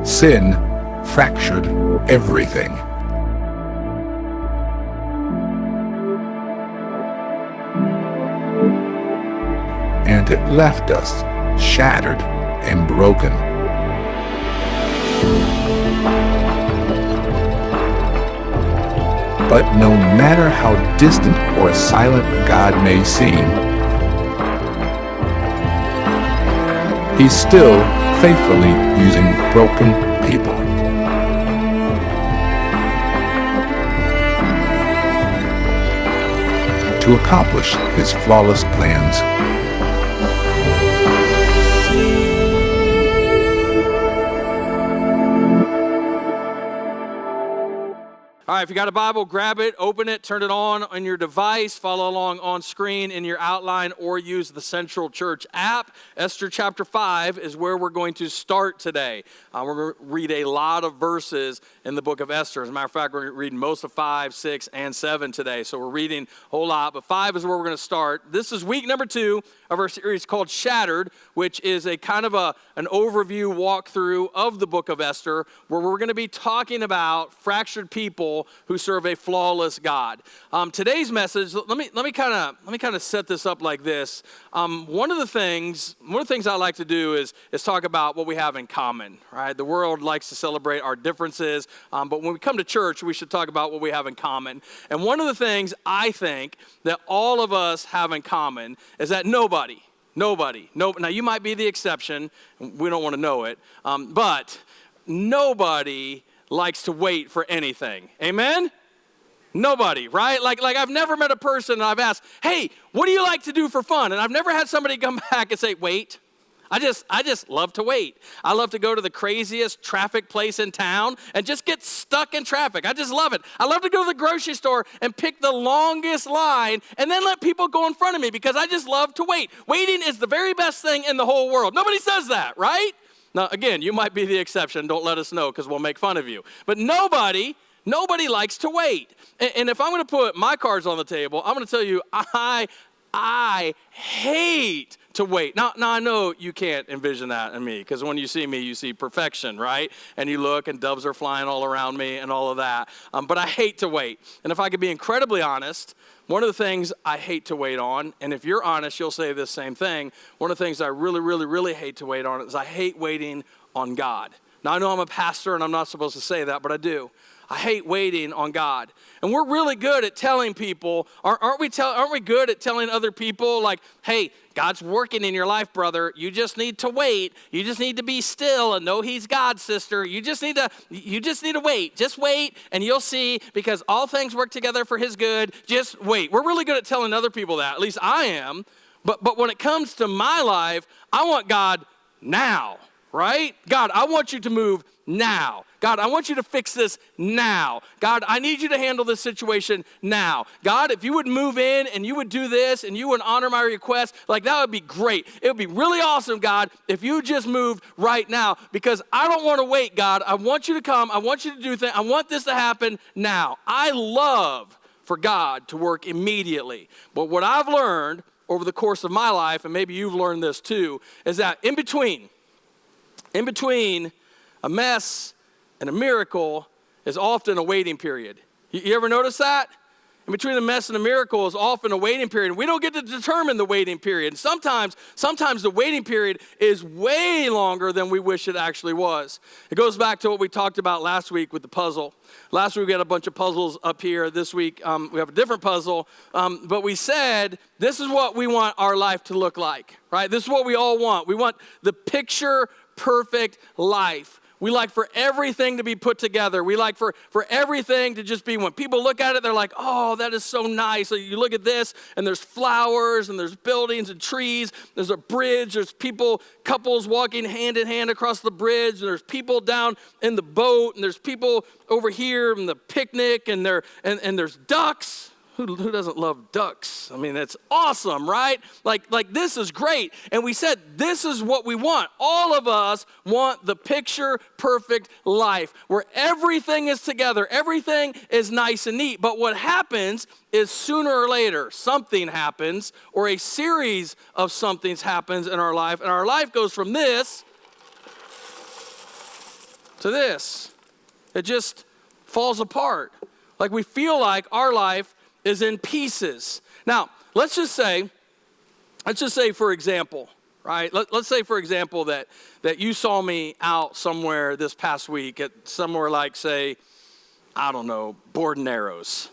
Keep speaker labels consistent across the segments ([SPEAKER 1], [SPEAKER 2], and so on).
[SPEAKER 1] Sin fractured everything. And it left us shattered and broken. But no matter how distant or silent God may seem, He's still faithfully using broken people. To accomplish His flawless plans.
[SPEAKER 2] All right, if you got a Bible, grab it, open it, turn it on your device, follow along on screen in your outline, or use the Central Church app. Esther chapter 5 is where we're going to start today. We're going to read a lot of verses in the book of Esther. As a matter of fact, we're reading most of 5, 6, and 7 today. So we're reading a whole lot, but 5 is where we're going to start. This is week number 2 of our series called Shattered, which is a kind of an overview walkthrough of the book of Esther, where we're going to be talking about fractured people who serve a flawless God. Today's message, let me kind of set this up like this. One of the things I like to do is talk about what we have in common, right? The world likes to celebrate our differences, but when we come to church, we should talk about what we have in common. And one of the things I think that all of us have in common is that nobody, now you might be the exception, we don't want to know it, but nobody likes to wait for anything. Amen? Nobody, right? Like I've never met a person and I've asked, hey, what do you like to do for fun? And I've never had somebody come back and say, wait. I just love to wait. I love to go to the craziest traffic place in town and just get stuck in traffic. I just love it. I love to go to the grocery store and pick the longest line and then let people go in front of me because I just love to wait. Waiting is the very best thing in the whole world. Nobody says that, right? Now, again, you might be the exception. Don't let us know because we'll make fun of you. But nobody likes to wait. And if I'm going to put my cards on the table, I'm going to tell you I hate to wait. Now I know you can't envision that in me because when you see me, you see perfection, right? And you look and doves are flying all around me and all of that. But I hate to wait. And if I could be incredibly honest, one of the things I hate to wait on, and if you're honest, you'll say the same thing. One of the things I really, really, really hate to wait on is I hate waiting on God. Now, I know I'm a pastor and I'm not supposed to say that, but I do. I hate waiting on God. And we're really good at telling people, aren't we good at telling other people like, hey, God's working in your life, brother. You just need to wait. You just need to be still and know He's God, sister. You just need to wait. Just wait and you'll see because all things work together for His good. Just wait. We're really good at telling other people that. At least I am. But when it comes to my life, I want God now, right? God, I want you to move now. God, I want you to fix this now. God, I need you to handle this situation now. God, if you would move in and you would do this and you would honor my request, like that would be great. It would be really awesome, God, if you just moved right now because I don't want to wait, God. I want you to come. I want you to do things. I want this to happen now. I love for God to work immediately. But what I've learned over the course of my life, and maybe you've learned this too, is that in between a mess and a miracle is often a waiting period. You ever notice that? In between a mess and a miracle is often a waiting period. We don't get to determine the waiting period. And sometimes the waiting period is way longer than we wish it actually was. It goes back to what we talked about last week with the puzzle. Last week we had a bunch of puzzles up here. This week we have a different puzzle. But we said this is what we want our life to look like, right? This is what we all want. We want the picture perfect life. We like for everything to be put together. We like for everything to just be, when people look at it, they're like, oh, that is so nice. So you look at this, and there's flowers, and there's buildings and trees. There's a bridge. There's couples walking hand in hand across the bridge. And there's people down in the boat, and there's people over here in the picnic, and there's ducks. Who doesn't love ducks? I mean, that's awesome, right? Like this is great. And we said this is what we want. All of us want the picture perfect life where everything is together. Everything is nice and neat. But what happens is sooner or later something happens or a series of somethings happens in our life. And our life goes from this to this. It just falls apart. Like we feel like our life is in pieces. Now, let's just say for example, right? Let's say for example that you saw me out somewhere this past week at somewhere like, say, I don't know, Board Narrows.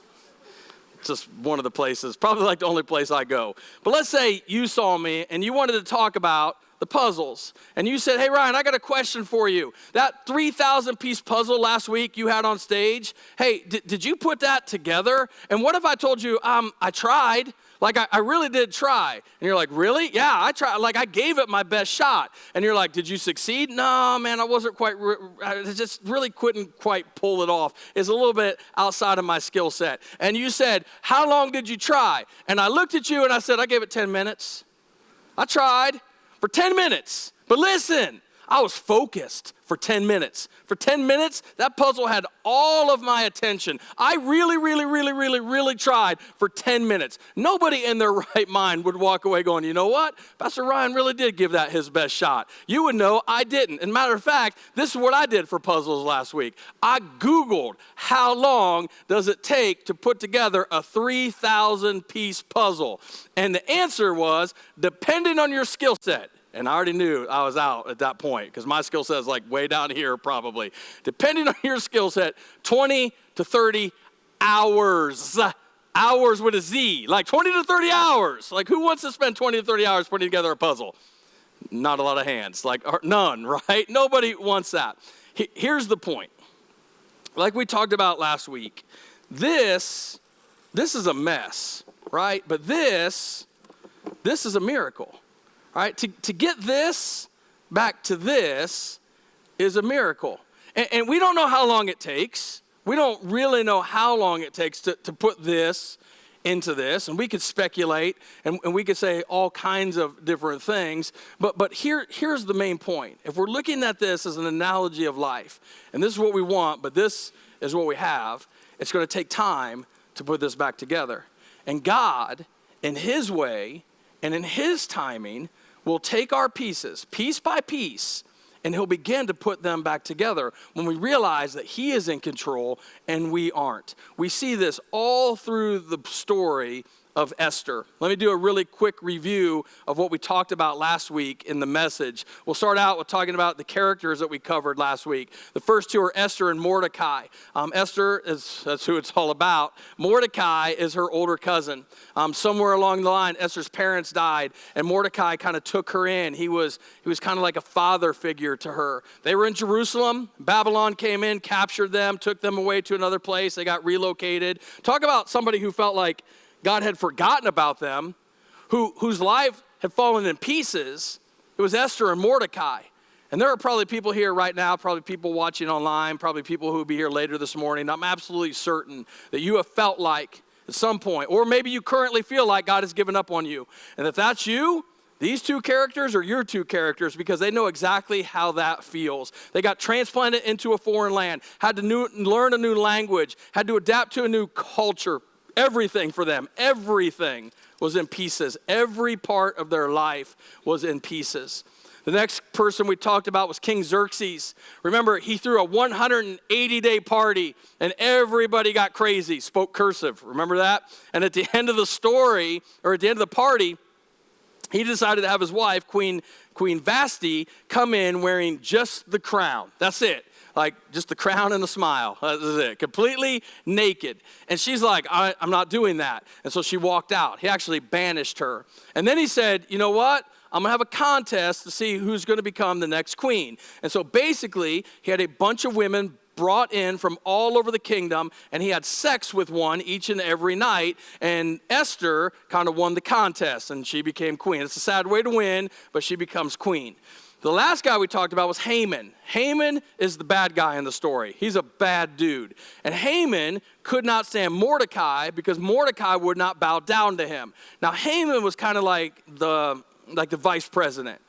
[SPEAKER 2] Just one of the places, probably like the only place I go. But let's say you saw me and you wanted to talk about the puzzles. And you said, hey, Ryan, I got a question for you. That 3,000-piece puzzle last week you had on stage, hey, did you put that together? And what if I told you, I tried? Like, I really did try. And you're like, really? Yeah, I tried. Like, I gave it my best shot. And you're like, did you succeed? No, man, I wasn't quite, I just really couldn't quite pull it off. It's a little bit outside of my skill set. And you said, how long did you try? And I looked at you and I said, I gave it 10 minutes. I tried for 10 minutes. But listen, I was focused for 10 minutes. For 10 minutes, that puzzle had all of my attention. I really tried for 10 minutes. Nobody in their right mind would walk away going, you know what? Pastor Ryan really did give that his best shot. You would know I didn't. And matter of fact, this is what I did for puzzles last week. I Googled how long does it take to put together a 3,000-piece puzzle. And the answer was, depending on your skill set. And I already knew I was out at that point because my skill set is like way down here probably. Depending on your skill set, 20 to 30 hours. Hours with a Z, like 20 to 30 hours. Like who wants to spend 20 to 30 hours putting together a puzzle? Not a lot of hands, like none, right? Nobody wants that. Here's the point. Like we talked about last week, this is a mess, right? But this is a miracle. All right, to get this back to this is a miracle. And we don't know how long it takes. We don't really know how long it takes to put this into this. And we could speculate and we could say all kinds of different things. But here's the main point. If we're looking at this as an analogy of life, and this is what we want, but this is what we have, it's going to take time to put this back together. And God, in his way and in his timing, will take our pieces, piece by piece, and he'll begin to put them back together when we realize that he is in control and we aren't. We see this all through the story of Esther. Let me do a really quick review of what we talked about last week in the message. We'll start out with talking about the characters that we covered last week. The first two are Esther and Mordecai. Esther, that's who it's all about. Mordecai is her older cousin. Somewhere along the line, Esther's parents died, and Mordecai kind of took her in. He was kind of like a father figure to her. They were in Jerusalem. Babylon came in, captured them, took them away to another place. They got relocated. Talk about somebody who felt like God had forgotten about them, whose life had fallen in pieces. It was Esther and Mordecai. And there are probably people here right now, probably people watching online, probably people who will be here later this morning. I'm absolutely certain that you have felt like at some point, or maybe you currently feel like God has given up on you. And if that's you, these two characters are your two characters because they know exactly how that feels. They got transplanted into a foreign land, had to learn a new language, had to adapt to a new culture. Everything for them, everything was in pieces. Every part of their life was in pieces. The next person we talked about was King Xerxes. Remember, he threw a 180-day party, and everybody got crazy, spoke cursive. Remember that? And at the end of the story, or at the end of the party, he decided to have his wife, Queen Vashti, come in wearing just the crown. That's it. Like just the crown and the smile. That was it. Completely naked. And she's like, I'm not doing that. And so she walked out. He actually banished her. And then he said, you know what? I'm going to have a contest to see who's going to become the next queen. And so basically, he had a bunch of women brought in from all over the kingdom, and he had sex with one each and every night, and Esther kind of won the contest, and she became queen. It's a sad way to win, but she becomes queen. The last guy we talked about was Haman. Haman is the bad guy in the story. He's a bad dude. And Haman could not stand Mordecai because Mordecai would not bow down to him. Now, Haman was kind of like the vice president.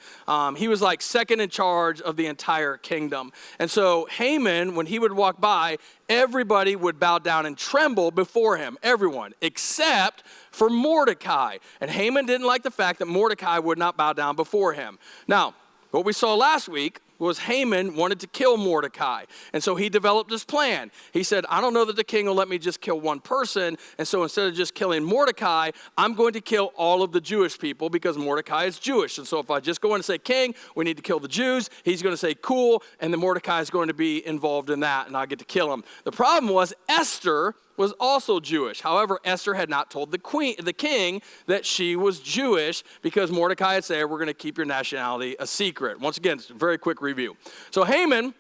[SPEAKER 2] He was like second in charge of the entire kingdom. And so Haman, when he would walk by, everybody would bow down and tremble before him, everyone, except for Mordecai. And Haman didn't like the fact that Mordecai would not bow down before him. Now, what we saw last week was Haman wanted to kill Mordecai. And so he developed this plan. He said, I don't know that the king will let me just kill one person. And so instead of just killing Mordecai, I'm going to kill all of the Jewish people because Mordecai is Jewish. And so if I just go in and say, king, we need to kill the Jews, he's going to say, cool. And then Mordecai is going to be involved in that and I get to kill him. The problem was Esther was also Jewish. However, Esther had not told the king that she was Jewish because Mordecai had said, we're going to keep your nationality a secret. Once again, it's a very quick review. So Haman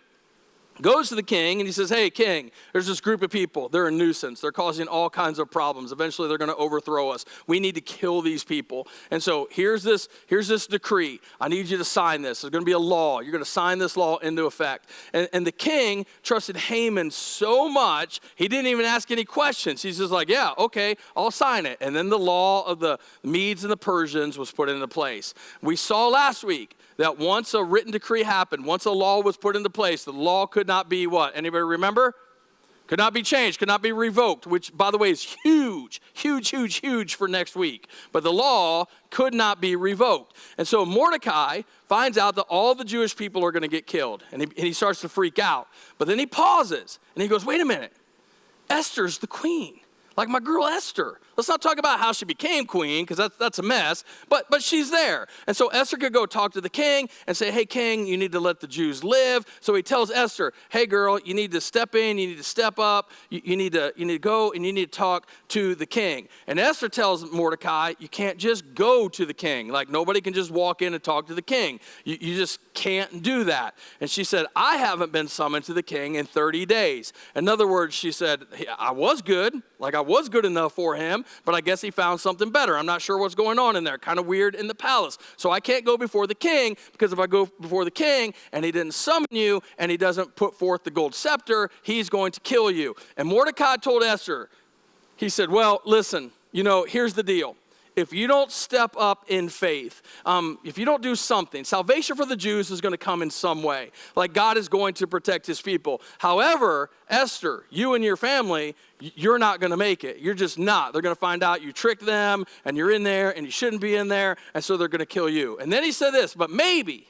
[SPEAKER 2] goes to the king and he says, hey, king, there's this group of people. They're a nuisance. They're causing all kinds of problems. Eventually, they're going to overthrow us. We need to kill these people. And so here's this decree. I need you to sign this. There's going to be a law. You're going to sign this law into effect. And the king trusted Haman so much, he didn't even ask any questions. He's just like, yeah, okay, I'll sign it. And then the law of the Medes and the Persians was put into place. We saw last week that once a written decree happened, once a law was put into place, the law could not be what? Anybody remember? Could not be changed, could not be revoked, which, by the way, is huge, huge, huge, huge for next week. But the law could not be revoked. And so Mordecai finds out that all the Jewish people are going to get killed, and he starts to freak out. But then he pauses, and he goes, wait a minute, Esther's the queen. Like my girl Esther. Let's not talk about how she became queen, because that's a mess, but she's there. And so Esther could go talk to the king and say, hey, king, you need to let the Jews live. So he tells Esther, hey, girl, you need to step in, you need to step up, you need to go and you need to talk to the king. And Esther tells Mordecai, you can't just go to the king. Like nobody can just walk in and talk to the king. You just can't do that. And she said, I haven't been summoned to the king in 30 days. In other words, she said, I was good. Like I was good enough for him, but I guess he found something better. I'm not sure what's going on in there. Kind of weird in the palace. So I can't go before the king, because if I go before the king and he didn't summon you and he doesn't put forth the gold scepter, he's going to kill you. And Mordecai told Esther, he said, well, listen, here's the deal. If you don't step up in faith, if you don't do something, salvation for the Jews is going to come in some way. Like God is going to protect his people. However, Esther, you and your family, you're not going to make it. You're just not. They're going to find out you tricked them and you're in there and you shouldn't be in there. And so they're going to kill you. And then he said this, but maybe,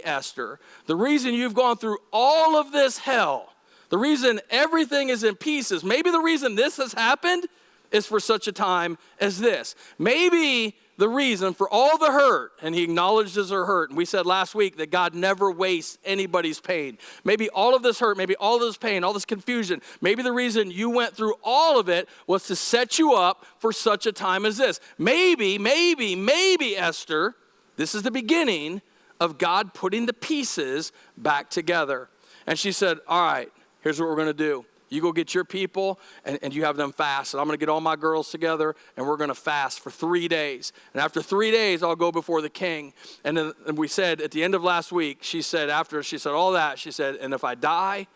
[SPEAKER 2] Esther, the reason you've gone through all of this hell, the reason everything is in pieces, maybe the reason this has happened is for such a time as this. Maybe the reason for all the hurt, and he acknowledges her hurt, and we said last week that God never wastes anybody's pain. Maybe all of this hurt, maybe all of this pain, all this confusion, maybe the reason you went through all of it was to set you up for such a time as this. Maybe, Esther, this is the beginning of God putting the pieces back together. And she said, all right, here's what we're going to do. You go get your people and you have them fast. And I'm going to get all my girls together and we're going to fast for 3 days. And after 3 days, I'll go before the king. And we said at the end of last week, she said, after she said all that, she said, and if I die,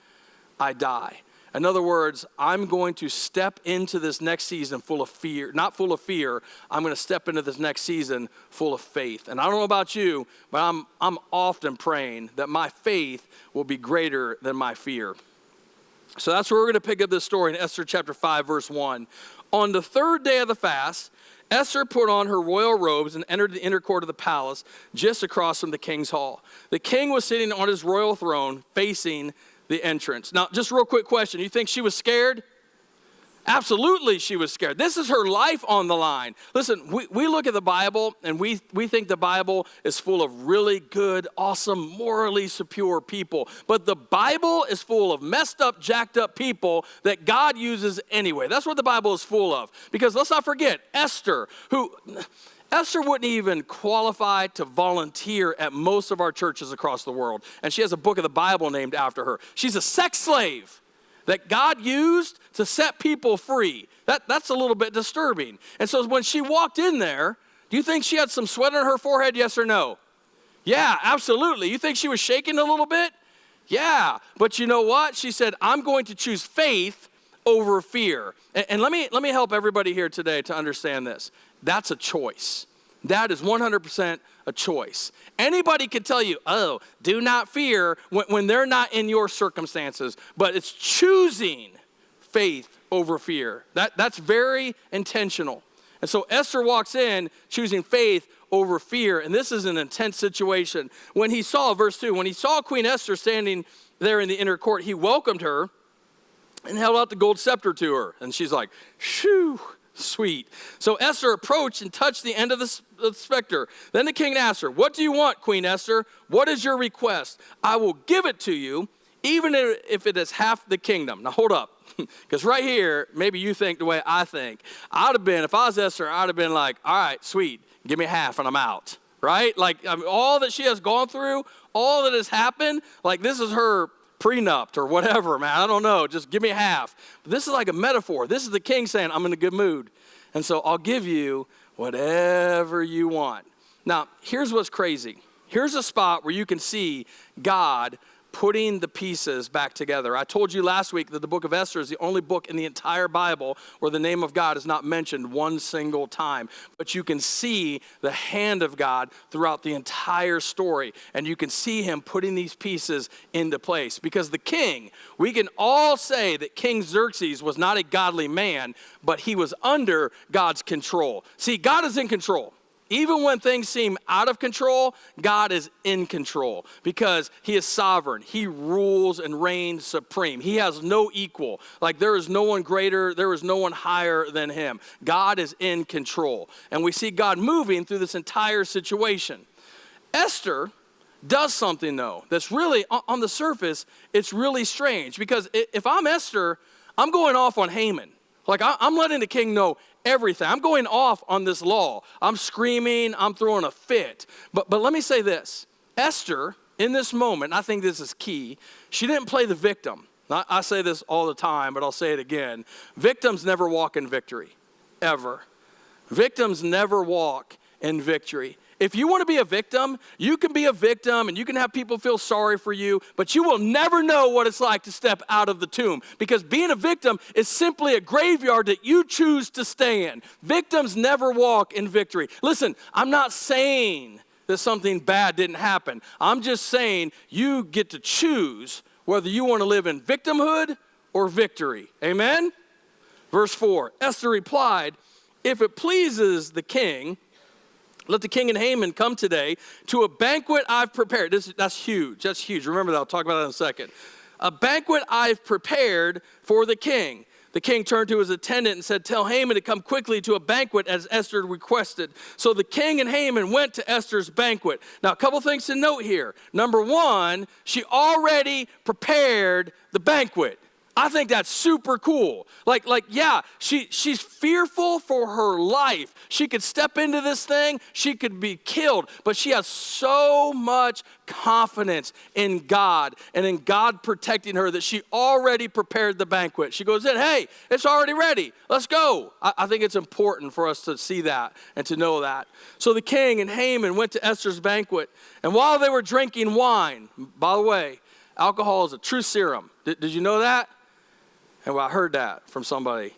[SPEAKER 2] I die. In other words, I'm going to step into this next season full of fear. Not full of fear. I'm going to step into this next season full of faith. And I don't know about you, but I'm often praying that my faith will be greater than my fear. So that's where we're going to pick up this story in Esther chapter 5, verse 1. On the third day of the fast, Esther put on her royal robes and entered the inner court of the palace just across from the king's hall. The king was sitting on his royal throne facing the entrance. Now, just a real quick question. You think she was scared? Absolutely she was scared. This is her life on the line. Listen, we look at the Bible and we think the Bible is full of really good, awesome, morally secure people. But the Bible is full of messed up, jacked up people that God uses anyway. That's what the Bible is full of. Because let's not forget, Esther wouldn't even qualify to volunteer at most of our churches across the world. And she has a book of the Bible named after her. She's a sex slave that God used to set people free. That's a little bit disturbing. And so when she walked in there, do you think she had some sweat on her forehead, yes or no? Yeah, absolutely. You think she was shaking a little bit? Yeah. But you know what? She said, I'm going to choose faith over fear. And let me help everybody here today to understand this. That's a choice. That is 100% a choice. Anybody can tell you, oh, do not fear when they're not in your circumstances. But it's choosing faith over fear. That's very intentional. And so Esther walks in choosing faith over fear. And this is an intense situation. When he saw, verse 2, when he saw Queen Esther standing there in the inner court, he welcomed her and held out the gold scepter to her. And she's like, shoo, sweet. So Esther approached and touched the end of the scepter. Then the king asked her, what do you want, Queen Esther? What is your request? I will give it to you, even if it is half the kingdom. Now hold up, because right here, maybe you think the way I think. I'd have been, if I was Esther, I'd have been like, all right, sweet, give me half and I'm out, right? Like all that she has gone through, all that has happened, like this is her prenup or whatever, man. I don't know, just give me half. But this is like a metaphor. This is the king saying, I'm in a good mood. And so I'll give you whatever you want. Now, here's what's crazy. Here's a spot where you can see God putting the pieces back together. I told you last week that the Book of Esther is the only book in the entire Bible where the name of God is not mentioned one single time. But you can see the hand of God throughout the entire story. And you can see him putting these pieces into place. Because the king, we can all say that King Xerxes was not a godly man, but he was under God's control. See, God is in control. Even when things seem out of control, God is in control because he is sovereign. He rules and reigns supreme. He has no equal. Like there is no one greater, there is no one higher than him. God is in control. And we see God moving through this entire situation. Esther does something though that's really, on the surface, it's really strange because if I'm Esther, I'm going off on Haman. Like I'm letting the king know everything. I'm going off on this law. I'm screaming. I'm throwing a fit. But let me say this. Esther, in this moment, I think this is key. She didn't play the victim. I say this all the time, but I'll say it again. Victims never walk in victory, ever. Victims never walk in victory. If you want to be a victim, you can be a victim and you can have people feel sorry for you, but you will never know what it's like to step out of the tomb because being a victim is simply a graveyard that you choose to stay in. Victims never walk in victory. Listen, I'm not saying that something bad didn't happen. I'm just saying you get to choose whether you want to live in victimhood or victory. Amen? Verse 4, Esther replied, if it pleases the king, let the king and Haman come today to a banquet I've prepared. That's huge. That's huge. Remember that. I'll talk about that in a second. A banquet I've prepared for the king. The king turned to his attendant and said, tell Haman to come quickly to a banquet as Esther requested. So the king and Haman went to Esther's banquet. Now, a couple things to note here. Number one, she already prepared the banquet. I think that's super cool. Yeah, she's fearful for her life. She could step into this thing, she could be killed, but she has so much confidence in God and in God protecting her that she already prepared the banquet. She goes in, hey, it's already ready. Let's go. I think it's important for us to see that and to know that. So the king and Haman went to Esther's banquet, and while they were drinking wine, by the way, alcohol is a true serum. Did you know that? And I heard that from somebody,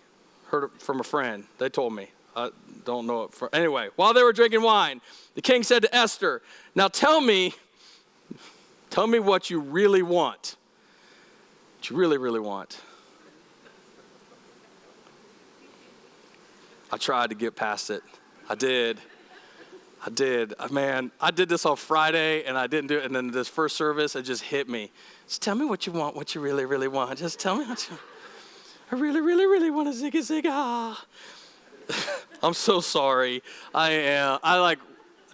[SPEAKER 2] heard it from a friend. They told me. I don't know it. Anyway, while they were drinking wine, the king said to Esther, now tell me what you really want. What you really, really want. I tried to get past it. I did. Man, I did this on Friday, and I didn't do it. And then this first service, it just hit me. Just tell me what you want, what you really, really want. Just tell me what you I really, really, really want to zigga zigga. I'm so sorry. I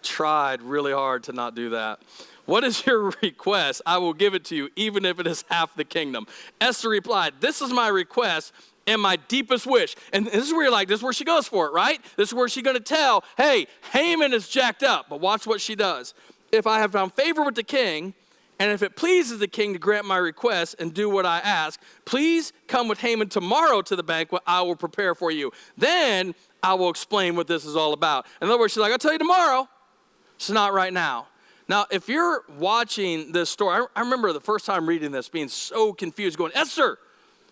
[SPEAKER 2] tried really hard to not do that. What is your request? I will give it to you, even if it is half the kingdom. Esther replied, this is my request and my deepest wish. And this is where you're like, this is where she goes for it, right? This is where she's going to tell, hey, Haman is jacked up. But watch what she does. If I have found favor with the king, and if it pleases the king to grant my request and do what I ask, please come with Haman tomorrow to the banquet I will prepare for you. Then I will explain what this is all about. In other words, she's like, I'll tell you tomorrow. It's not right now. Now, if you're watching this story, I remember the first time reading this being so confused, going, Esther,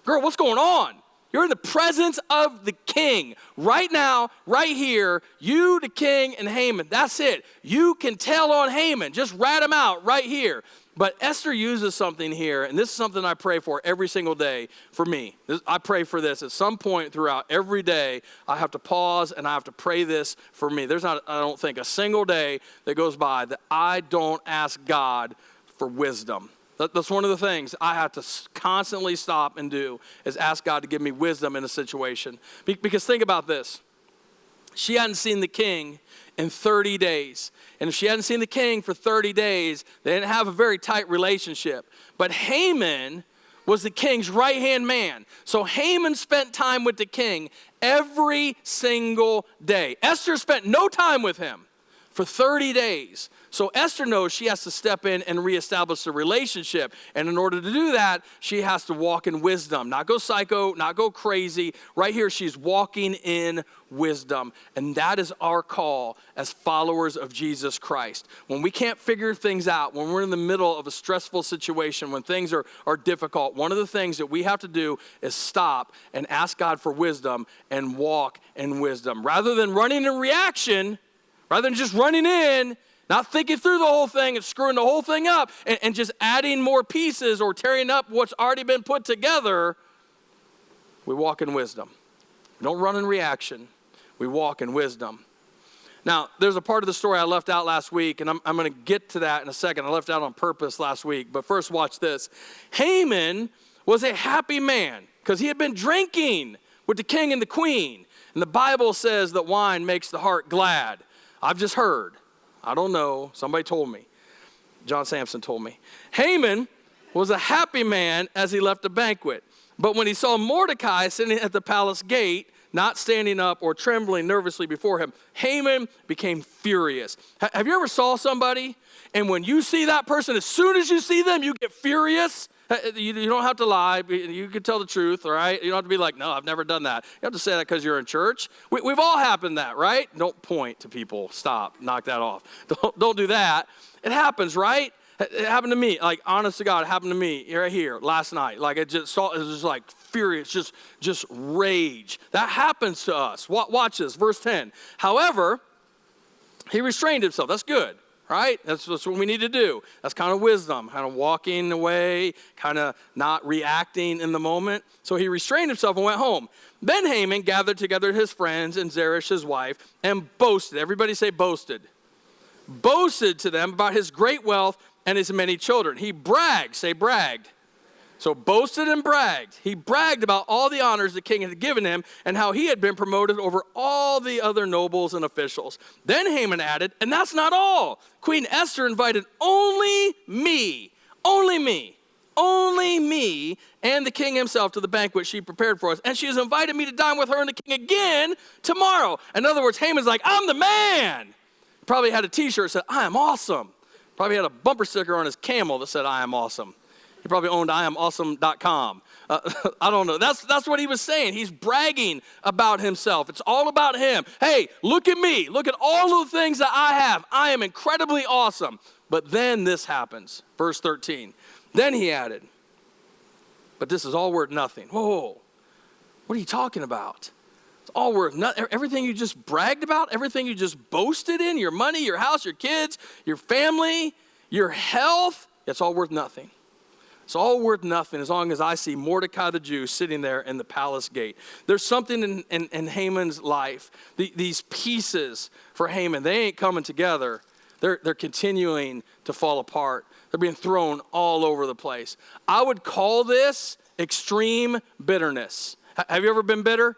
[SPEAKER 2] girl, what's going on? You're in the presence of the king right now, right here. You, the king, and Haman. That's it. You can tell on Haman. Just rat him out right here. But Esther uses something here, and this is something I pray for every single day for me. I pray for this at some point throughout every day. I have to pause and I have to pray this for me. There's not, I don't think, a single day that goes by that I don't ask God for wisdom. That's one of the things I have to constantly stop and do, is ask God to give me wisdom in a situation. Because think about this. She hadn't seen the king in 30 days. And if she hadn't seen the king for 30 days, they didn't have a very tight relationship. But Haman was the king's right-hand man. So Haman spent time with the king every single day. Esther spent no time with him for 30 days. So Esther knows she has to step in and reestablish the relationship. And in order to do that, she has to walk in wisdom. Not go psycho, not go crazy. Right here, she's walking in wisdom. And that is our call as followers of Jesus Christ. When we can't figure things out, when we're in the middle of a stressful situation, when things are difficult, one of the things that we have to do is stop and ask God for wisdom and walk in wisdom. Rather than running in reaction, rather than just running in, not thinking through the whole thing and screwing the whole thing up and just adding more pieces or tearing up what's already been put together, we walk in wisdom. We don't run in reaction. We walk in wisdom. Now, there's a part of the story I left out last week, and I'm going to get to that in a second. I left out on purpose last week. But first, watch this. Haman was a happy man because he had been drinking with the king and the queen. And the Bible says that wine makes the heart glad. I've just heard. I don't know. Somebody told me. John Sampson told me. Haman was a happy man as he left the banquet. But when he saw Mordecai sitting at the palace gate, not standing up or trembling nervously before him, Haman became furious. Have you ever saw somebody, and when you see that person, as soon as you see them, you get furious? You don't have to lie. You can tell the truth, all right? You don't have to be like, no, I've never done that. You have to say that because you're in church. We've all happened that, right? Don't point to people. Stop. Knock that off. Don't do that. It happens, right? It happened to me. Like, honest to God, it happened to me right here last night. Like, it was just like furious, just rage. That happens to us. Watch this, verse 10. However, he restrained himself. That's good. Right? That's what we need to do. That's kind of wisdom, kind of walking away, kind of not reacting in the moment. So he restrained himself and went home. Then Haman gathered together his friends and Zeresh his wife and boasted. Everybody say boasted. Boasted to them about his great wealth and his many children. He bragged. Say bragged. So boasted and bragged. He bragged about all the honors the king had given him and how he had been promoted over all the other nobles and officials. Then Haman added, and that's not all. Queen Esther invited only me, and the king himself to the banquet she prepared for us. And she has invited me to dine with her and the king again tomorrow. In other words, Haman's like, I'm the man. He probably had a t-shirt that said, I am awesome. Probably had a bumper sticker on his camel that said, I am awesome. He probably owned IamAwesome.com. I don't know. That's what he was saying. He's bragging about himself. It's all about him. Hey, look at me. Look at all of the things that I have. I am incredibly awesome. But then this happens. Verse 13. Then he added, but this is all worth nothing. Whoa. What are you talking about? It's all worth nothing. Everything you just bragged about, everything you just boasted in, your money, your house, your kids, your family, your health, it's all worth nothing. It's all worth nothing as long as I see Mordecai the Jew sitting there in the palace gate. There's something in Haman's life. These pieces for Haman, they ain't coming together. They're continuing to fall apart. They're being thrown all over the place. I would call this extreme bitterness. Have you ever been bitter?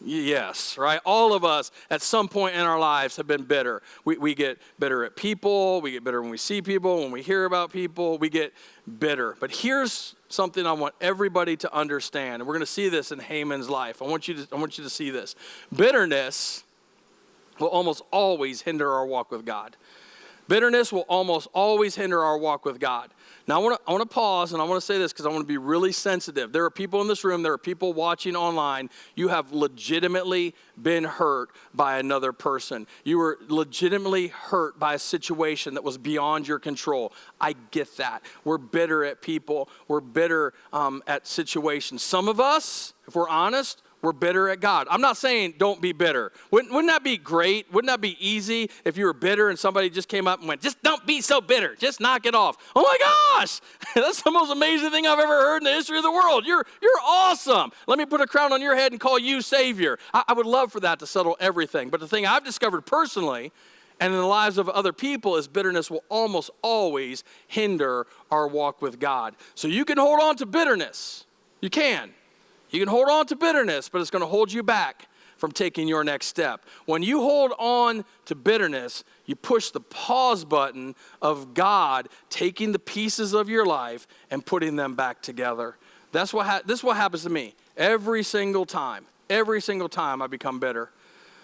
[SPEAKER 2] Yes, right? All of us at some point in our lives have been bitter. We get bitter at people. We get bitter when we see people, when we hear about people. We get bitter. But here's something I want everybody to understand. And we're going to see this in Haman's life. I want you to see this. Bitterness will almost always hinder our walk with God. Bitterness will almost always hinder our walk with God. Now, I want to pause, and I want to say this because I want to be really sensitive. There are people in this room, there are people watching online. You have legitimately been hurt by another person. You were legitimately hurt by a situation that was beyond your control. I get that. We're bitter at people. We're bitter at situations. Some of us, if we're honest, we're bitter at God. I'm not saying don't be bitter. Wouldn't that be great? Wouldn't that be easy if you were bitter and somebody just came up and went, just don't be so bitter. Just knock it off. Oh my gosh, that's the most amazing thing I've ever heard in the history of the world. You're awesome. Let me put a crown on your head and call you Savior. I would love for that to settle everything. But the thing I've discovered personally and in the lives of other people is bitterness will almost always hinder our walk with God. So you can hold on to bitterness. You can. You can hold on to bitterness, but it's going to hold you back from taking your next step. When you hold on to bitterness, you push the pause button of God taking the pieces of your life and putting them back together. This is what happens to me every single time. Every single time I become bitter.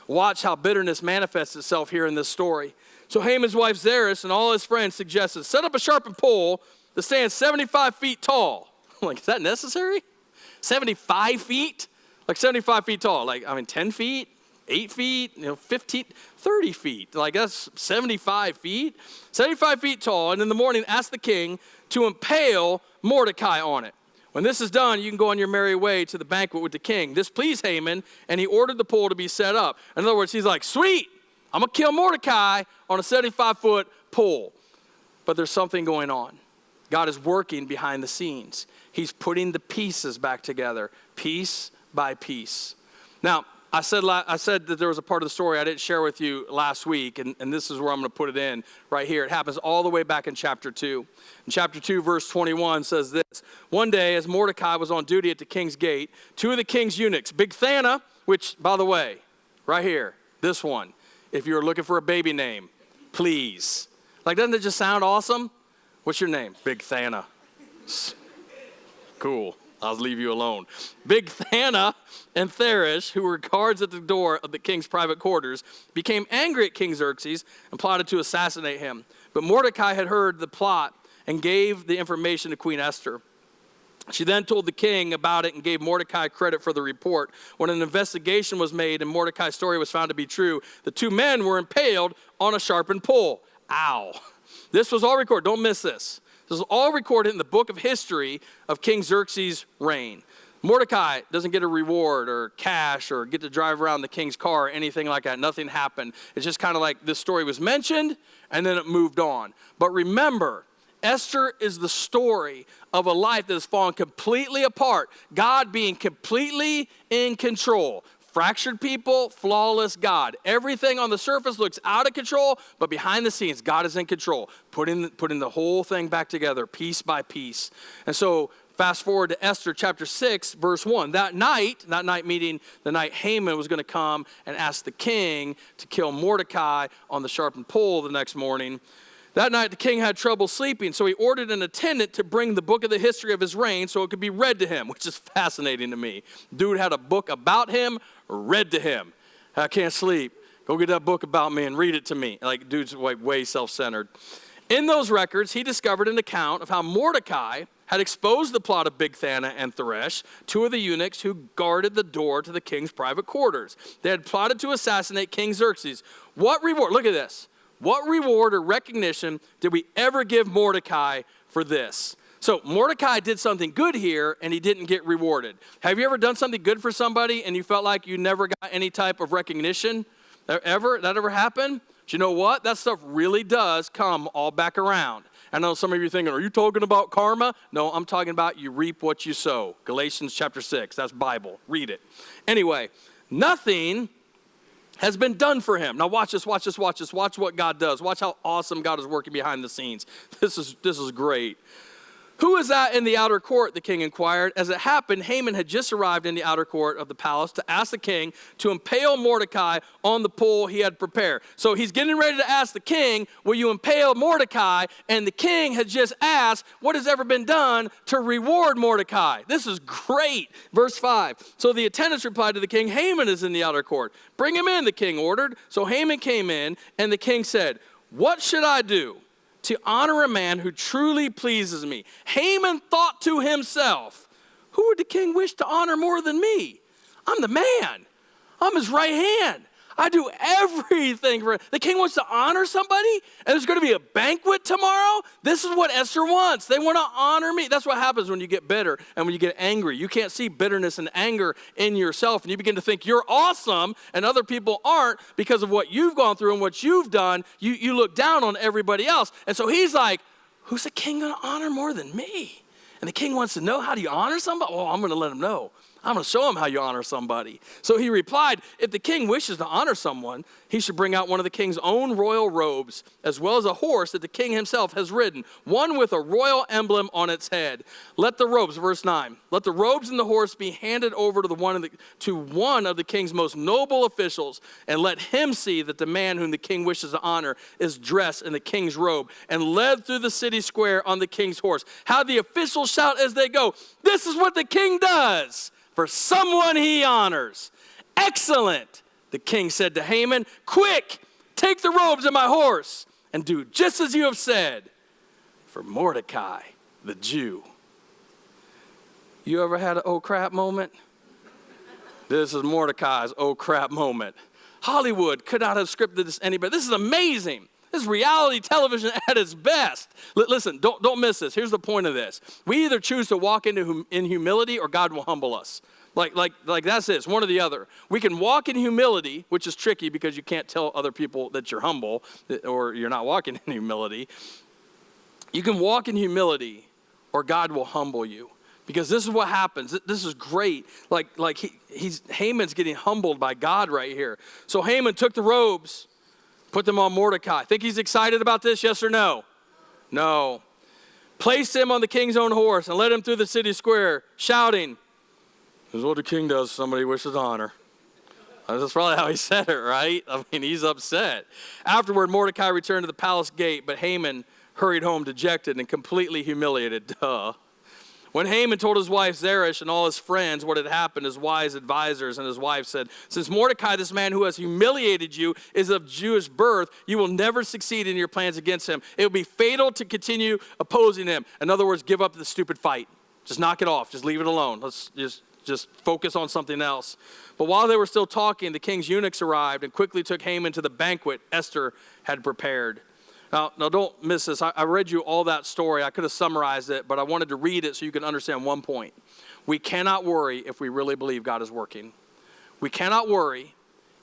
[SPEAKER 2] Watch how bitterness manifests itself here in this story. So Haman's wife Zeresh and all his friends suggested, set up a sharpened pole that stands 75 feet tall. I'm like, is that necessary? 75 feet? Like 75 feet tall. Like, 10 feet, 8 feet, 15, 30 feet. Like, that's 75 feet. 75 feet tall. And in the morning, ask the king to impale Mordecai on it. When this is done, you can go on your merry way to the banquet with the king. This pleased Haman, and he ordered the pole to be set up. In other words, he's like, sweet, I'm going to kill Mordecai on a 75-foot pole. But there's something going on. God is working behind the scenes. He's putting the pieces back together, piece by piece. Now, I said that there was a part of the story I didn't share with you last week, and this is where I'm going to put it in right here. It happens all the way back in chapter 2. In chapter 2, verse 21 says this. One day, as Mordecai was on duty at the king's gate, two of the king's eunuchs, Bigthana, which, by the way, right here, this one, if you're looking for a baby name, please. Like, doesn't it just sound awesome? What's your name? Bigthana. Cool. I'll leave you alone. Bigthana and Theresh, who were guards at the door of the king's private quarters, became angry at King Xerxes and plotted to assassinate him. But Mordecai had heard the plot and gave the information to Queen Esther. She then told the king about it and gave Mordecai credit for the report. When an investigation was made and Mordecai's story was found to be true, the two men were impaled on a sharpened pole. Ow. This was all recorded. Don't miss this. This is all recorded in the book of history of King Xerxes' reign. Mordecai doesn't get a reward or cash or get to drive around the king's car or anything like that. Nothing happened. It's just kind of like this story was mentioned and then it moved on. But remember, Esther is the story of a life that has fallen completely apart. God being completely in control. Fractured people, flawless God. Everything on the surface looks out of control, but behind the scenes, God is in control, putting the whole thing back together, piece by piece. And so, fast forward to Esther chapter 6, verse 1. That night meaning the night Haman was going to come and ask the king to kill Mordecai on the sharpened pole the next morning. That night, the king had trouble sleeping, so he ordered an attendant to bring the book of the history of his reign so it could be read to him, which is fascinating to me. Dude had a book about him, read to him. I can't sleep. Go get that book about me and read it to me. Like, dude's way self-centered. In those records, he discovered an account of how Mordecai had exposed the plot of Bigthana and Theresh, two of the eunuchs who guarded the door to the king's private quarters. They had plotted to assassinate King Xerxes. What reward? Look at this. What reward or recognition did we ever give Mordecai for this? So Mordecai did something good here and he didn't get rewarded. Have you ever done something good for somebody and you felt like you never got any type of recognition? That ever happened? But you know what? That stuff really does come all back around. I know some of you are thinking, are you talking about karma? No, I'm talking about you reap what you sow. Galatians chapter 6, that's Bible. Read it. Anyway, nothing has been done for him. Now watch this. Watch what God does. Watch how awesome God is working behind the scenes. This is great. Who is that in the outer court? The king inquired. As it happened, Haman had just arrived in the outer court of the palace to ask the king to impale Mordecai on the pole he had prepared. So he's getting ready to ask the king, will you impale Mordecai? And the king had just asked, what has ever been done to reward Mordecai? This is great. Verse 5. So the attendants replied to the king, Haman is in the outer court. Bring him in, the king ordered. So Haman came in, and the king said, what should I do to honor a man who truly pleases me? Haman thought to himself, who would the king wish to honor more than me? I'm the man. I'm his right hand. I do everything for the king wants to honor somebody, and there's going to be a banquet tomorrow. This is what Esther wants. They want to honor me. That's what happens when you get bitter and when you get angry. You can't see bitterness and anger in yourself, and you begin to think you're awesome and other people aren't because of what you've gone through and what you've done. You look down on everybody else. And so he's like, who's the king going to honor more than me? And the king wants to know, how do you honor somebody? Well, I'm going to let him know. I'm going to show him how you honor somebody. So he replied, if the king wishes to honor someone, he should bring out one of the king's own royal robes, as well as a horse that the king himself has ridden, one with a royal emblem on its head. Let the robes, verse 9, let the robes and the horse be handed over to one of the king's most noble officials, and let him see that the man whom the king wishes to honor is dressed in the king's robe and led through the city square on the king's horse. How the officials shout as they go, this is what the king does for someone he honors. Excellent, the king said to Haman. Quick, take the robes and my horse and do just as you have said for Mordecai, the Jew. You ever had an oh crap moment? This is Mordecai's oh crap moment. Hollywood could not have scripted this any better. This is amazing. This is reality television at its best. Listen, don't miss this. Here's the point of this. We either choose to walk in humility or God will humble us. Like that's it. It's one or the other. We can walk in humility, which is tricky because you can't tell other people that you're humble or you're not walking in humility. You can walk in humility or God will humble you. Because this is what happens. This is great. Haman's getting humbled by God right here. So Haman took the robes, put them on Mordecai. Think he's excited about this, yes or no? No. Placed him on the king's own horse and led him through the city square, shouting, this is what the king does, somebody wishes to honor. That's probably how he said it, right? I mean, he's upset. Afterward, Mordecai returned to the palace gate, but Haman hurried home dejected and completely humiliated. Duh. When Haman told his wife Zeresh and all his friends what had happened, his wise advisors and his wife said, since Mordecai, this man who has humiliated you, is of Jewish birth, you will never succeed in your plans against him. It will be fatal to continue opposing him. In other words, give up the stupid fight. Just knock it off. Just leave it alone. Let's just focus on something else. But while they were still talking, the king's eunuchs arrived and quickly took Haman to the banquet Esther had prepared. Now don't miss this. I read you all that story. I could have summarized it, but I wanted to read it so you can understand one point. We cannot worry if we really believe God is working. We cannot worry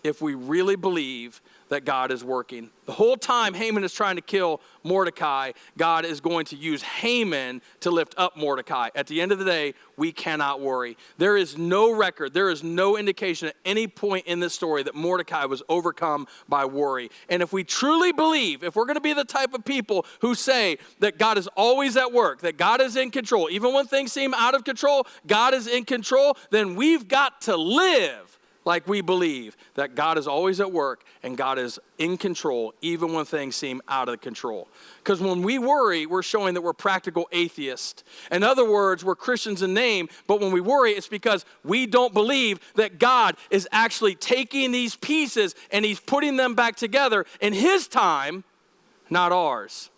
[SPEAKER 2] if we really believe that God is working. The whole time Haman is trying to kill Mordecai, God is going to use Haman to lift up Mordecai. At the end of the day, we cannot worry. There is no record, there is no indication at any point in this story that Mordecai was overcome by worry. And if we truly believe, if we're going to be the type of people who say that God is always at work, that God is in control, even when things seem out of control, God is in control, then we've got to live like we believe that God is always at work and God is in control even when things seem out of control. Because when we worry, we're showing that we're practical atheists. In other words, we're Christians in name, but when we worry, it's because we don't believe that God is actually taking these pieces and he's putting them back together in his time, not ours.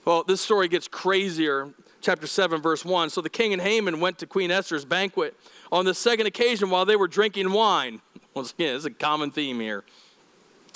[SPEAKER 2] Well, this story gets crazier. Chapter 7, verse 1. So the king and Haman went to Queen Esther's banquet. On the second occasion, while they were drinking wine, once again, it's a common theme here.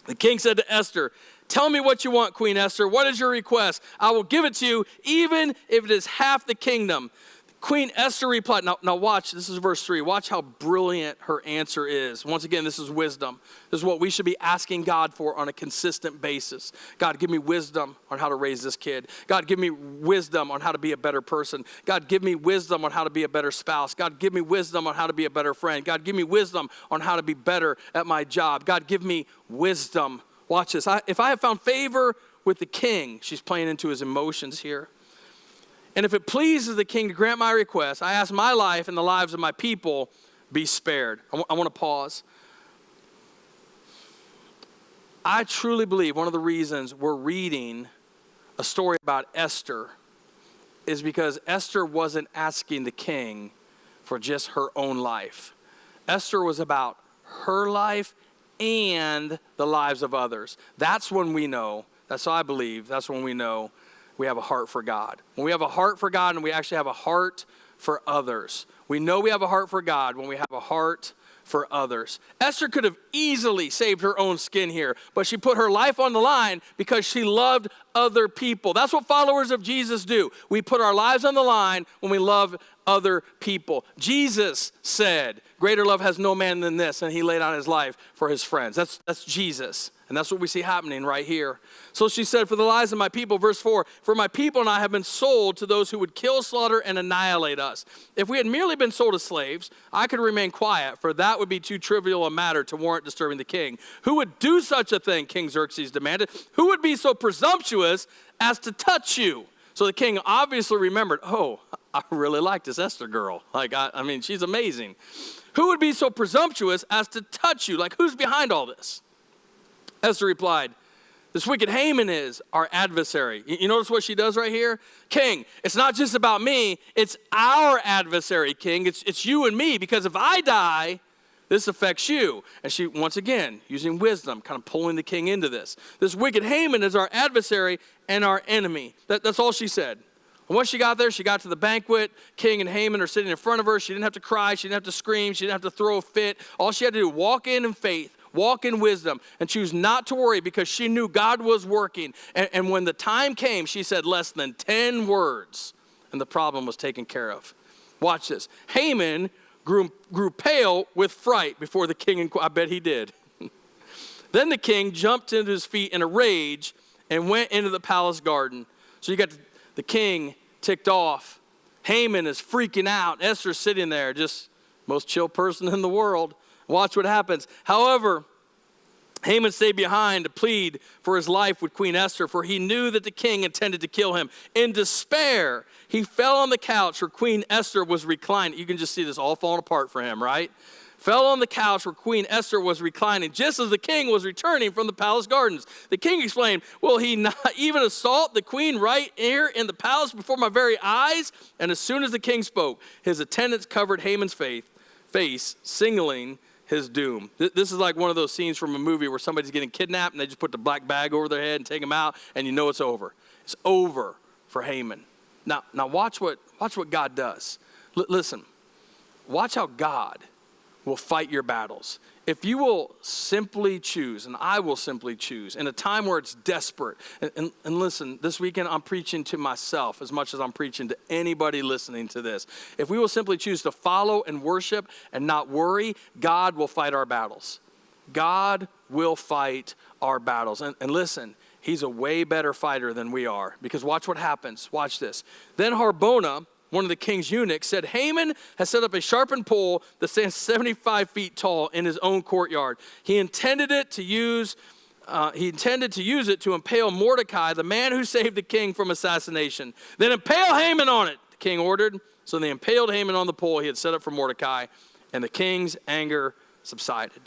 [SPEAKER 2] The king said to Esther, tell me what you want, Queen Esther. What is your request? I will give it to you, even if it is half the kingdom. Queen Esther replied, now watch, this is verse 3. Watch how brilliant her answer is. Once again, this is wisdom. This is what we should be asking God for on a consistent basis. God, give me wisdom on how to raise this kid. God, give me wisdom on how to be a better person. God, give me wisdom on how to be a better spouse. God, give me wisdom on how to be a better friend. God, give me wisdom on how to be better at my job. God, give me wisdom. Watch this. If I have found favor with the king, she's playing into his emotions here. And if it pleases the king to grant my request, I ask my life and the lives of my people be spared. I want to pause. I truly believe one of the reasons we're reading a story about Esther is because Esther wasn't asking the king for just her own life. Esther was about her life and the lives of others. That's when we know, that's what I believe, that's when we know we have a heart for God. When we have a heart for God and we actually have a heart for others. We know we have a heart for God when we have a heart for others. Esther could have easily saved her own skin here, but she put her life on the line because she loved other people. That's what followers of Jesus do. We put our lives on the line when we love other people. Jesus said, greater love has no man than this, and he laid down his life for his friends. That's Jesus. And that's what we see happening right here. So she said, for the lives of my people, verse 4, for my people and I have been sold to those who would kill, slaughter, and annihilate us. If we had merely been sold as slaves, I could remain quiet, for that would be too trivial a matter to warrant disturbing the king. Who would do such a thing, King Xerxes demanded? Who would be so presumptuous as to touch you? So the king obviously remembered, oh, I really like this Esther girl. I mean, she's amazing. Who would be so presumptuous as to touch you? Like, who's behind all this? Esther replied, this wicked Haman is our adversary. You notice what she does right here? King, it's not just about me. It's our adversary, king. It's you and me, because if I die, this affects you. And she, once again, using wisdom, kind of pulling the king into this. This wicked Haman is our adversary and our enemy. That's all she said. And once she got there, she got to the banquet. King and Haman are sitting in front of her. She didn't have to cry. She didn't have to scream. She didn't have to throw a fit. All she had to do, walk in faith. Walk in wisdom and choose not to worry, because she knew God was working. And when the time came, she said less than 10 words and the problem was taken care of. Watch this. Haman grew pale with fright before the king. I bet he did. Then the king jumped into his feet in a rage and went into the palace garden. So you got the king ticked off. Haman is freaking out. Esther's sitting there, just most chill person in the world. Watch what happens. However, Haman stayed behind to plead for his life with Queen Esther, for he knew that the king intended to kill him. In despair, he fell on the couch where Queen Esther was reclining. You can just see this all falling apart for him, right? Fell on the couch where Queen Esther was reclining, just as the king was returning from the palace gardens. The king explained, will he not even assault the queen right here in the palace before my very eyes? And as soon as the king spoke, his attendants covered Haman's face, signaling his doom. This is like one of those scenes from a movie where somebody's getting kidnapped and they just put the black bag over their head and take them out, and you know it's over. It's over for Haman. Now watch what God does. Listen, watch how God will fight your battles. If you will simply choose, and I will simply choose, in a time where it's desperate, and listen, this weekend I'm preaching to myself as much as I'm preaching to anybody listening to this. If we will simply choose to follow and worship and not worry, God will fight our battles. God will fight our battles. And listen, he's a way better fighter than we are, because watch what happens. Watch this. Then Harbona, one of the king's eunuchs, said, Haman has set up a sharpened pole that stands 75 feet tall in his own courtyard. He intended to use it to impale Mordecai, the man who saved the king from assassination. Then impale Haman on it, the king ordered. So they impaled Haman on the pole he had set up for Mordecai, and the king's anger subsided.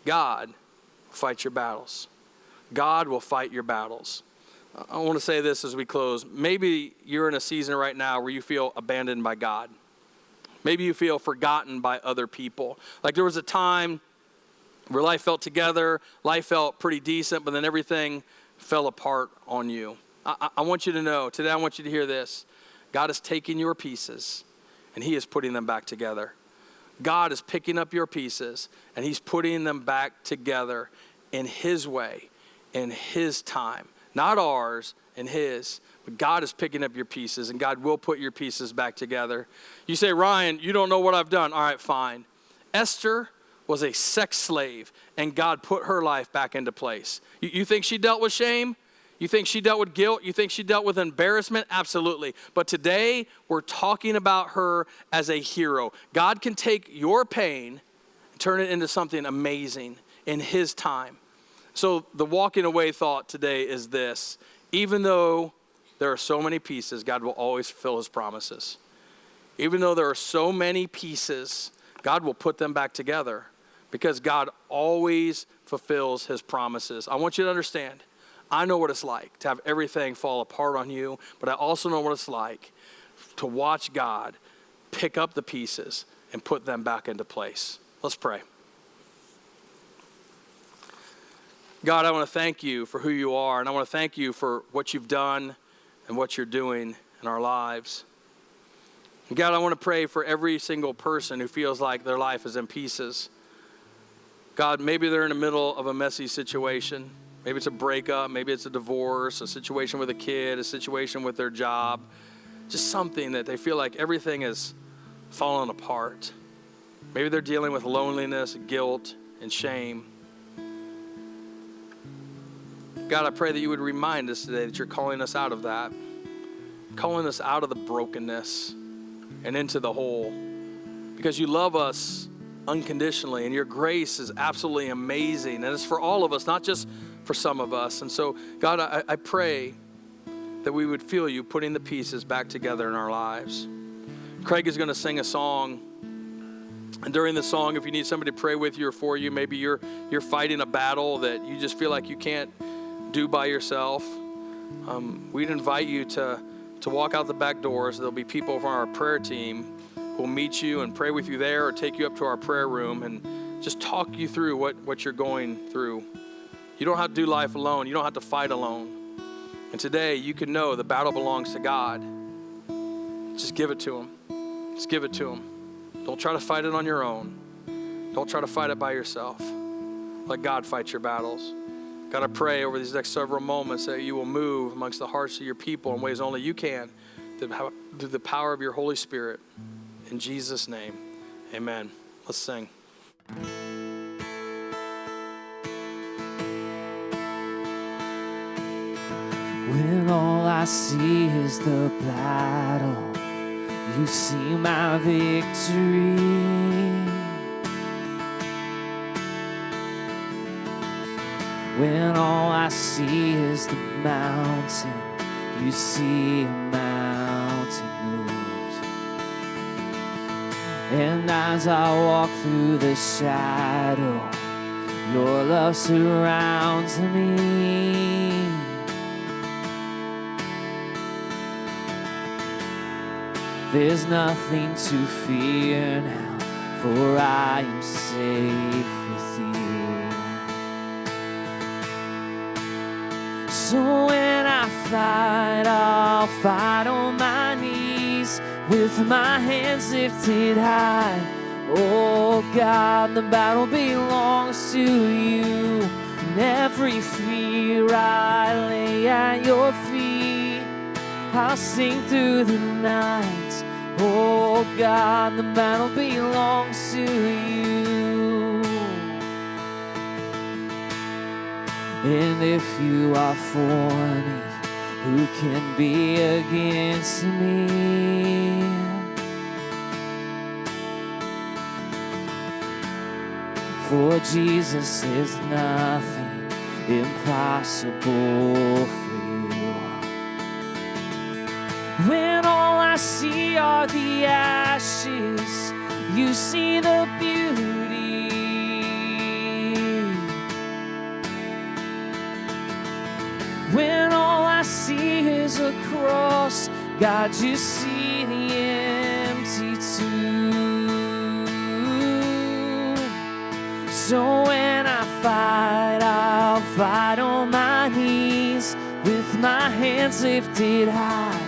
[SPEAKER 2] God will fight your battles. God will fight your battles. I want to say this as we close. Maybe you're in a season right now where you feel abandoned by God. Maybe you feel forgotten by other people. Like there was a time where life felt together, life felt pretty decent, but then everything fell apart on you. I want you to know, today I want you to hear this. God is taking your pieces and he is putting them back together. God is picking up your pieces and he's putting them back together in his way, in his time. Not ours and his, but God is picking up your pieces, and God will put your pieces back together. You say, Ryan, you don't know what I've done. All right, fine. Esther was a sex slave, and God put her life back into place. You think she dealt with shame? You think she dealt with guilt? You think she dealt with embarrassment? Absolutely. But today, we're talking about her as a hero. God can take your pain and turn it into something amazing in his time. So the walking away thought today is this. Even though there are so many pieces, God will always fulfill his promises. Even though there are so many pieces, God will put them back together because God always fulfills his promises. I want you to understand, I know what it's like to have everything fall apart on you, but I also know what it's like to watch God pick up the pieces and put them back into place. Let's pray. God, I want to thank you for who you are, and I want to thank you for what you've done and what you're doing in our lives. God, I want to pray for every single person who feels like their life is in pieces. God, maybe they're in the middle of a messy situation. Maybe it's a breakup, maybe it's a divorce, a situation with a kid, a situation with their job. Just something that they feel like everything is falling apart. Maybe they're dealing with loneliness, guilt, and shame. God, I pray that you would remind us today that you're calling us out of that, calling us out of the brokenness and into the whole, because you love us unconditionally, and your grace is absolutely amazing, and it's for all of us, not just for some of us. And so, God, I pray that we would feel you putting the pieces back together in our lives. Craig is going to sing a song, and during the song, if you need somebody to pray with you or for you, maybe you're fighting a battle that you just feel like you can't do by yourself, we'd invite you to walk out the back doors. There'll be people from our prayer team who'll meet you and pray with you there, or take you up to our prayer room and just talk you through what you're going through. You don't have to do life alone. You don't have to fight alone. And today you can know the battle belongs to God. Just give it to him. Just give it to him. Don't try to fight it on your own. Don't try to fight it by yourself. Let God fight your battles. God, I pray over these next several moments that you will move amongst the hearts of your people in ways only you can, through the power of your Holy Spirit. In Jesus' name, amen. Let's sing.
[SPEAKER 3] When all I see is the battle, you see my victory. When all I see is the mountain, you see a mountain moved. And as I walk through the shadow, your love surrounds me. There's nothing to fear now, for I am safe with you. So when I fight, I'll fight on my knees with my hands lifted high. Oh God, the battle belongs to you, and every fear I lay at your feet. I'll sing through the night. Oh God, the battle belongs to you. And if you are for me, who can be against me? For Jesus, there's nothing impossible for you. When all I see are the ashes, you see the beauty. When all I see is a cross, God, you see the empty tomb. So when I fight, I'll fight on my knees with my hands lifted high.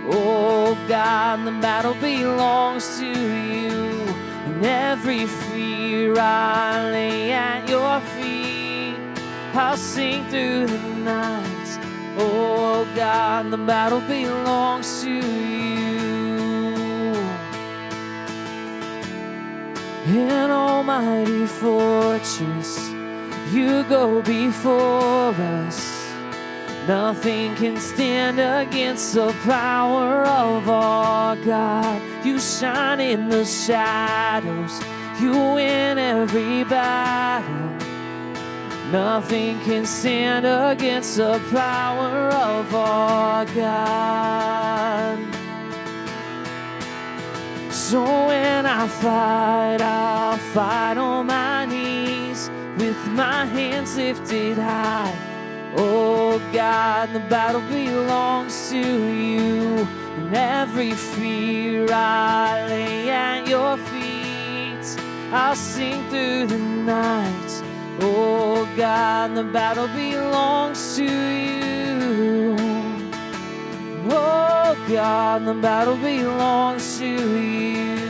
[SPEAKER 3] Oh God, the battle belongs to you, and every fear I lay at your feet. I'll sing through the night. Oh God, the battle belongs to you. An almighty fortress, you go before us. Nothing can stand against the power of our God. You shine in the shadows, you win every battle. Nothing can stand against the power of our God. So when I fight, I'll fight on my knees with my hands lifted high. Oh God, the battle belongs to you, and every fear I lay at your feet. I'll sing through the night. Oh God, the battle belongs to you. Oh God, the battle belongs to you.